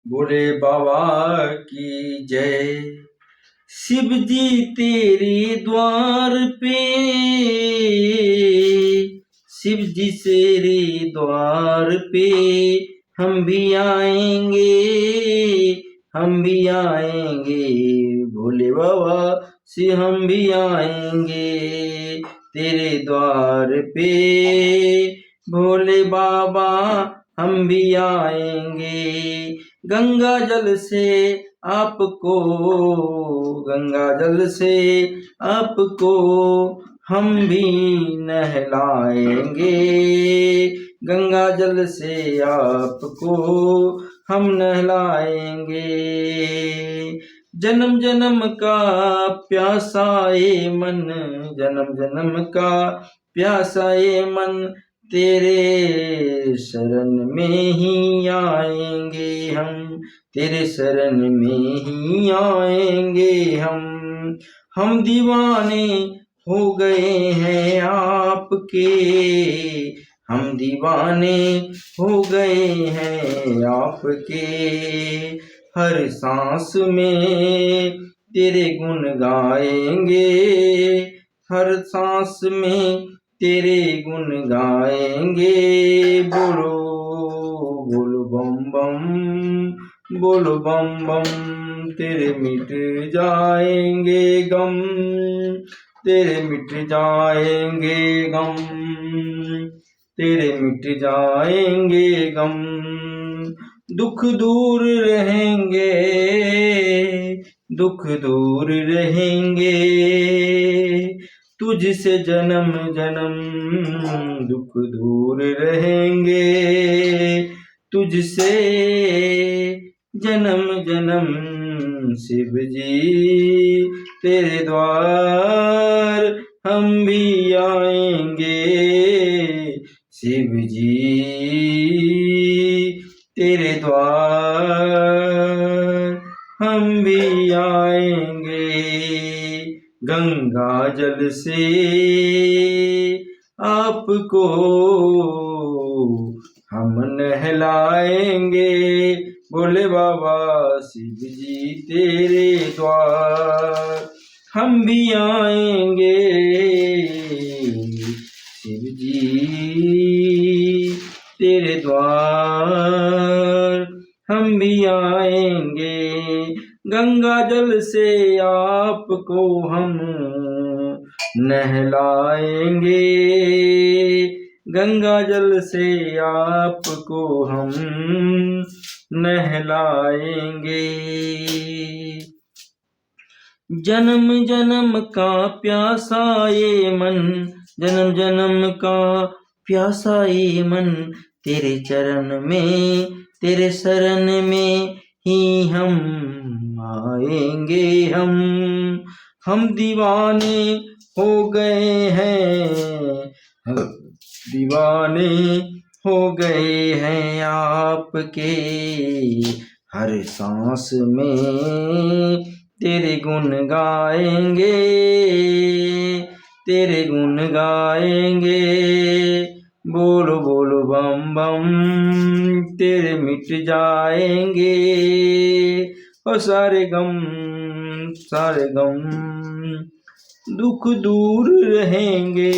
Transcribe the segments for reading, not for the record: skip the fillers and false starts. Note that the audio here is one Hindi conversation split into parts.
भोले बाबा की जय। शिव जी तेरे द्वार पे, शिव जी तेरे द्वार पे हम भी आएंगे, हम भी आएंगे। भोले बाबा से हम भी आएंगे तेरे द्वार पे। भोले बाबा हम भी आएंगे। गंगा जल से आपको, गंगा जल से आपको हम भी नहलाएंगे। गंगा जल से आपको हम नहलाएंगे। जन्म जन्म का प्यासा ये मन, जन्म जन्म का प्यासा ये मन तेरे शरण में ही आएंगे हम, तेरे शरण में ही आएंगे हम दीवाने हो गए हैं आपके, हम दीवाने हो गए हैं आपके। हर सांस में तेरे गुण गाएंगे, हर सांस में तेरे गुण गाएंगे। बोलो बोलो बम बम, बोलो बम बम। तेरे मिट जाएंगे गम, तेरे मिट जाएंगे गम, तेरे मिट जाएंगे गम। दुख दूर रहेंगे, दुख दूर रहेंगे। तुझसे जन्म जन्म दुख दूर रहेंगे, तुझसे जन्म जन्म। शिव जी तेरे द्वार हम भी आएंगे, शिव जी तेरे द्वार हम भी आएंगे। गंगा जल से आपको हम नहलाएंगे। भोले बाबा शिव जी तेरे द्वार हम भी आएंगे, शिव जी तेरे द्वार हम भी आएंगे। गंगा जल से आपको हम नहलाएंगे, गंगा जल से आपको हम नहलाएंगे। जन्म जन्म का प्यासा ये मन, जन्म जन्म का प्यासा ये मन तेरे चरण में, तेरे शरण में ही हम आएंगे हम दीवाने हो गए हैं, दीवाने हो गए हैं आपके। हर सांस में तेरे गुण गाएंगे, तेरे गुण गाएंगे। बोलो बोलो बम बम, तेरे मिट जाएंगे और सारे गम, सारे गम। दुख दूर रहेंगे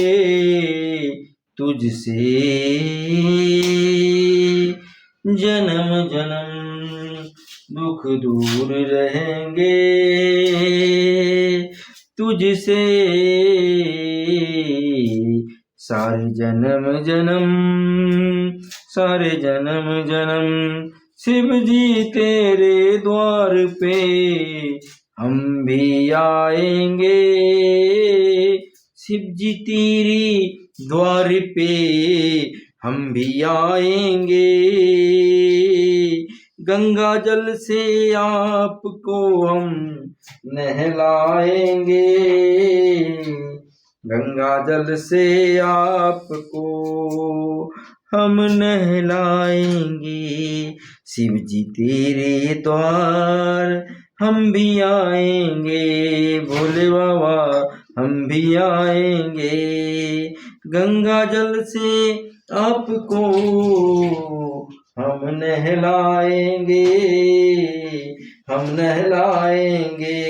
तुझसे जन्म जन्म, दुख दूर रहेंगे तुझसे सारे जन्म जन्म, सारे जन्म जन्म। शिव जी तेरे द्वार पे हम भी आएंगे, शिव जी तेरी द्वार पे हम भी आएंगे। गंगा जल से आपको हम नहलाएंगे, गंगा जल से आपको हम नहलाएंगे। शिव जी तेरे द्वार हम भी आएंगे, भोले बाबा हम भी आएंगे। गंगा जल से आपको हम हम नहलाएंगे, हम नहलाएंगे।